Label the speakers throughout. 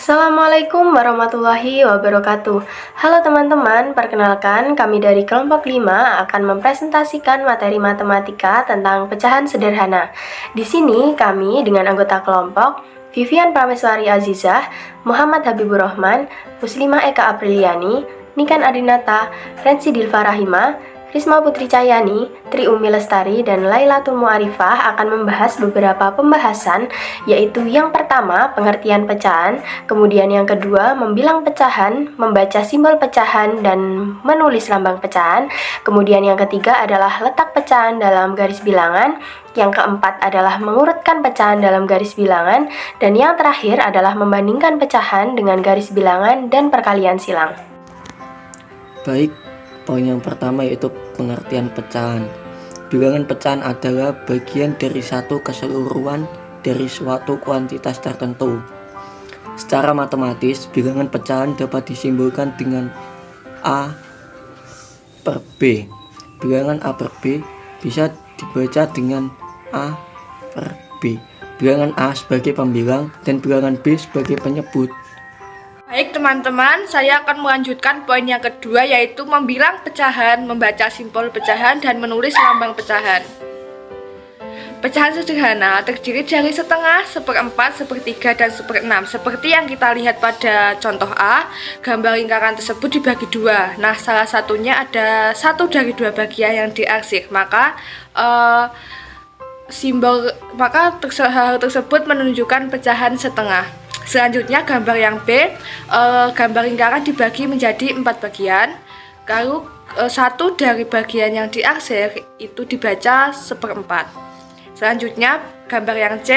Speaker 1: Assalamualaikum warahmatullahi wabarakatuh. Halo teman-teman, perkenalkan kami dari kelompok 5 akan mempresentasikan materi matematika tentang pecahan sederhana. Di sini kami dengan anggota kelompok Vivian Prameswari Azizah, Muhammad Habibur Rahman, Muslimah Eka Apriliani, Nikan Adinata, Rensi Dilfa Rahima, Risma Putri Cahyani, Tri Umi Lestari, dan Lailatul Mu'arifah akan membahas beberapa pembahasan, yaitu yang pertama, pengertian pecahan, kemudian yang kedua, membilang pecahan, membaca simbol pecahan, dan menulis lambang pecahan, kemudian yang ketiga adalah letak pecahan dalam garis bilangan, yang keempat adalah mengurutkan pecahan dalam garis bilangan, dan yang terakhir adalah membandingkan pecahan dengan garis bilangan dan perkalian silang.
Speaker 2: Baik, poin yang pertama yaitu pengertian pecahan. Bilangan pecahan adalah bagian dari satu keseluruhan dari suatu kuantitas tertentu. Secara matematis, bilangan pecahan dapat disimbolkan dengan A per B. Bilangan A per B bisa dibaca dengan A per B. Bilangan A sebagai pembilang dan bilangan B sebagai penyebut.
Speaker 3: Baik teman-teman, saya akan melanjutkan poin yang kedua, yaitu membilang pecahan, membaca simbol pecahan, dan menulis lambang pecahan. Pecahan sederhana terdiri dari setengah, seperempat, sepertiga, dan seperenam. Seperti yang kita lihat pada contoh A, gambar lingkaran tersebut dibagi dua. Nah, salah satunya ada satu dari dua bagian yang diarsir. Maka hal tersebut menunjukkan pecahan setengah. Selanjutnya gambar yang B, gambar lingkaran dibagi menjadi 4 bagian. Lalu satu dari bagian yang diarsir itu dibaca seperempat. Selanjutnya gambar yang C,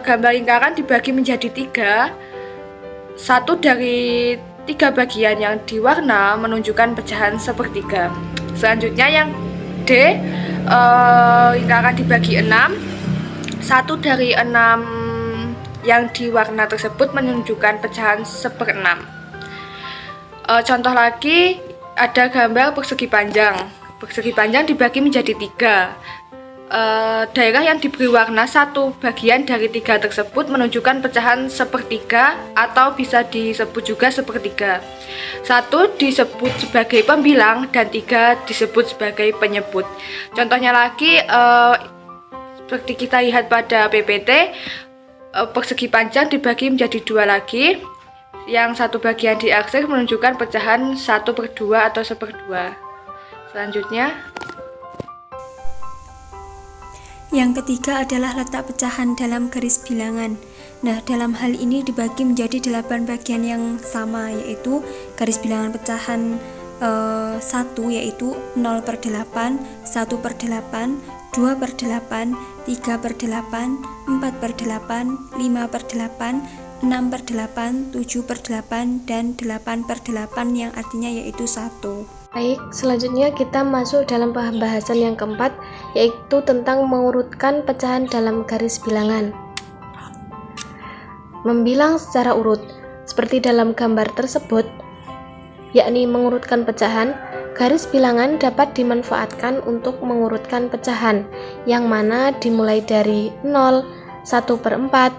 Speaker 3: gambar lingkaran dibagi menjadi 3. Satu dari 3 bagian yang diwarna menunjukkan pecahan sepertiga. Selanjutnya yang D, lingkaran dibagi 6. Satu dari 6 yang diwarna tersebut menunjukkan pecahan seperenam. Contoh lagi, ada gambar persegi panjang. Persegi panjang dibagi menjadi 3. Daerah yang diberi warna satu bagian dari 3 tersebut menunjukkan pecahan sepertiga atau bisa disebut juga sepertiga. 1 disebut sebagai pembilang dan 3 disebut sebagai penyebut. Contohnya lagi, seperti kita lihat pada PPT, persegi panjang dibagi menjadi 2 lagi. Yang satu bagian diarsir menunjukkan pecahan 1/2 atau 1/2. Selanjutnya,
Speaker 4: yang ketiga adalah letak pecahan dalam garis bilangan. Nah, dalam hal ini dibagi menjadi 8 bagian yang sama, yaitu garis bilangan pecahan 1 yaitu 0/8, 1/8, 2/8, 3/8, 4/8, 5/8, 6/8, 7/8, dan 8/8 yang artinya yaitu 1.
Speaker 1: Baik, selanjutnya kita masuk dalam pembahasan yang keempat, yaitu tentang mengurutkan pecahan dalam garis bilangan. Membilang secara urut, seperti dalam gambar tersebut, yakni mengurutkan pecahan. Garis bilangan dapat dimanfaatkan untuk mengurutkan pecahan, yang mana dimulai dari 0, 1/4,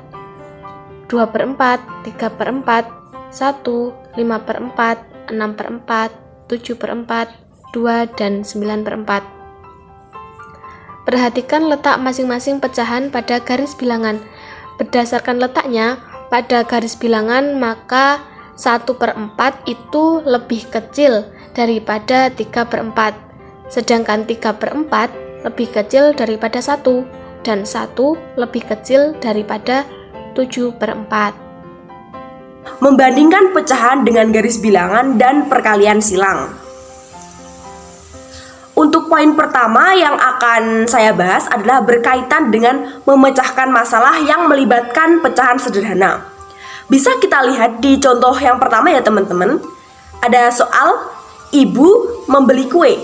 Speaker 1: 2/4, 3/4, 1, 5/4, 6/4, 7/4, 2, dan 9/4. Perhatikan letak masing-masing pecahan pada garis bilangan. Berdasarkan letaknya pada garis bilangan, maka 1/4 itu lebih kecil daripada 3/4, sedangkan 3/4 lebih kecil daripada 1, dan 1 lebih kecil daripada 7/4.
Speaker 5: Membandingkan pecahan dengan garis bilangan dan perkalian silang. Untuk poin pertama yang akan saya bahas adalah berkaitan dengan memecahkan masalah yang melibatkan pecahan sederhana. Bisa kita lihat di contoh yang pertama ya teman-teman. Ada soal ibu membeli kue.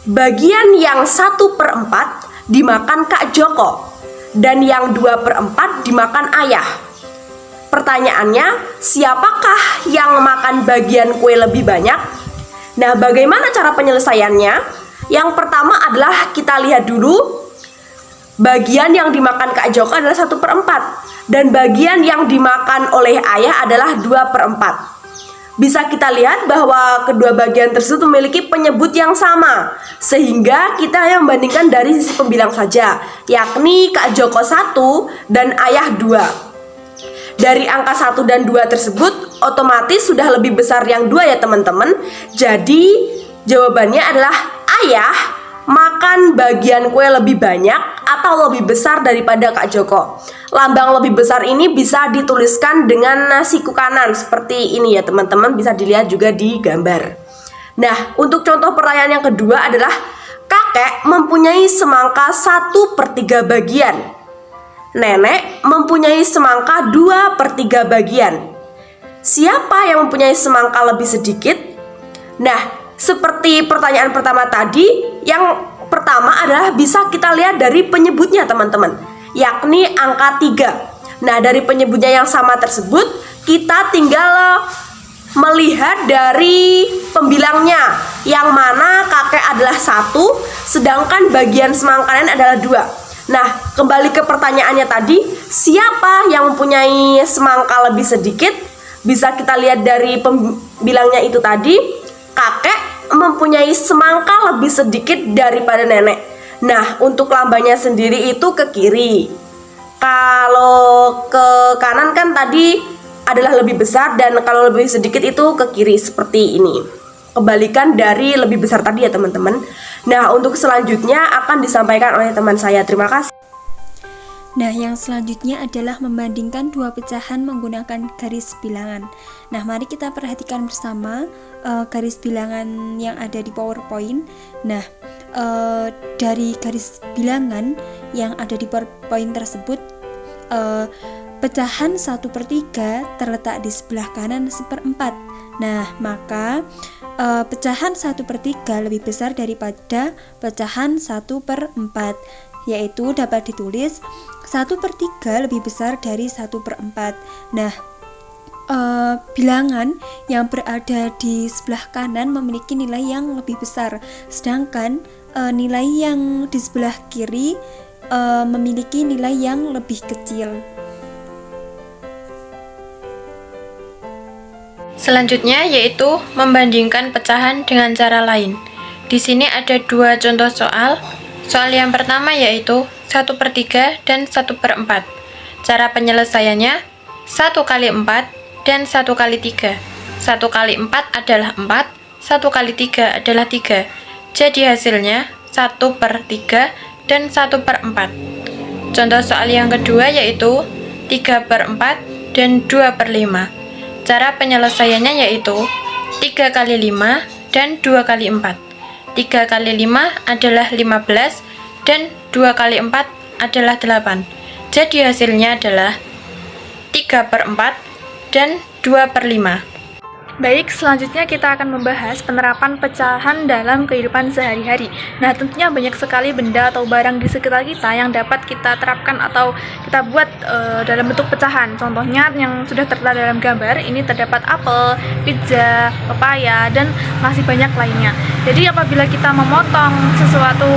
Speaker 5: Bagian yang 1/4 dimakan Kak Joko dan yang 2/4 dimakan ayah. Pertanyaannya, siapakah yang makan bagian kue lebih banyak? Nah, bagaimana cara penyelesaiannya? Yang pertama adalah kita lihat dulu bagian yang dimakan Kak Joko adalah 1/4 dan bagian yang dimakan oleh ayah adalah 2/4. Bisa kita lihat bahwa kedua bagian tersebut memiliki penyebut yang sama, sehingga kita hanya membandingkan dari sisi pembilang saja, yakni Kak Joko 1 dan ayah 2. Dari angka 1 dan 2 tersebut otomatis sudah lebih besar yang 2 ya teman-teman. Jadi jawabannya adalah ayah makan bagian kue lebih banyak atau lebih besar daripada Kak Joko. Lambang lebih besar ini bisa dituliskan dengan siku kanan seperti ini ya teman-teman, bisa dilihat juga di gambar. Nah, untuk contoh pertanyaan yang kedua adalah kakek mempunyai semangka 1/3 bagian. Nenek mempunyai semangka 2/3 bagian. Siapa yang mempunyai semangka lebih sedikit? Nah, seperti pertanyaan pertama tadi, yang pertama adalah bisa kita lihat dari penyebutnya teman-teman, yakni angka 3. Nah, dari penyebutnya yang sama tersebut, kita tinggal melihat dari pembilangnya, yang mana kakek adalah 1, sedangkan bagian semangkanya adalah 2. Nah, kembali ke pertanyaannya tadi, siapa yang mempunyai semangka lebih sedikit? Bisa kita lihat dari pembilangnya itu tadi, kakek mempunyai semangka lebih sedikit daripada nenek. Nah, untuk lambangnya sendiri itu ke kiri. Kalau ke kanan kan tadi adalah lebih besar, dan kalau lebih sedikit itu ke kiri seperti ini. Kebalikan dari lebih besar tadi ya teman-teman. Nah, untuk selanjutnya akan disampaikan oleh teman saya. Terima kasih.
Speaker 4: Nah, yang selanjutnya adalah membandingkan dua pecahan menggunakan garis bilangan. Nah, mari kita perhatikan bersama garis bilangan yang ada di PowerPoint. Nah, dari garis bilangan yang ada di PowerPoint tersebut, pecahan 1/3 terletak di sebelah kanan 1/4. Nah, maka pecahan 1/3 lebih besar daripada pecahan 1/4, yaitu dapat ditulis 1/3 lebih besar dari 1/4. Nah, bilangan yang berada di sebelah kanan memiliki nilai yang lebih besar, sedangkan nilai yang di sebelah kiri memiliki nilai yang lebih kecil.
Speaker 1: Selanjutnya yaitu membandingkan pecahan dengan cara lain. Di sini ada dua contoh soal. Soal yang pertama yaitu 1/3 dan 1/4. Cara penyelesaiannya 1 kali 4 dan 1 kali 3. 1 kali 4 adalah 4, 1 kali 3 adalah 3. Jadi hasilnya 1/3 dan 1/4. Contoh soal yang kedua yaitu 3/4 dan 2/5. Cara penyelesaiannya yaitu 3 kali 5 dan 2 kali 4. 3 kali 5 adalah 15 dan 2 kali 4 adalah 8. Jadi hasilnya adalah 3/4 dan 2/5.
Speaker 3: Baik, selanjutnya kita akan membahas penerapan pecahan dalam kehidupan sehari-hari. Nah, tentunya banyak sekali benda atau barang di sekitar kita yang dapat kita terapkan atau kita buat dalam bentuk pecahan. Contohnya yang sudah tertera dalam gambar, ini terdapat apel, pizza, pepaya, dan masih banyak lainnya. Jadi apabila kita memotong sesuatu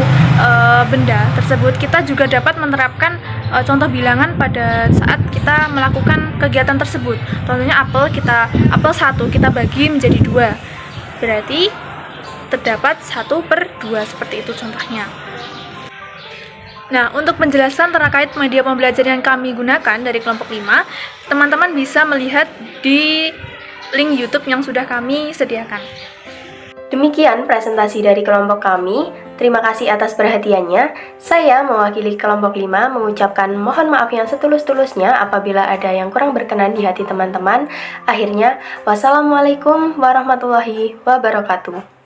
Speaker 3: benda tersebut, kita juga dapat menerapkan contoh bilangan pada saat kita melakukan kegiatan tersebut. Contohnya apel 1 kita bagi menjadi 2, berarti terdapat 1/2 seperti itu contohnya. Nah, untuk penjelasan terkait media pembelajaran yang kami gunakan dari kelompok 5, teman-teman bisa melihat di link YouTube yang sudah kami sediakan.
Speaker 1: Demikian presentasi dari kelompok kami. Terima kasih atas perhatiannya. Saya mewakili kelompok 5 mengucapkan mohon maaf yang setulus-tulusnya apabila ada yang kurang berkenan di hati teman-teman. Akhirnya, wassalamualaikum warahmatullahi wabarakatuh.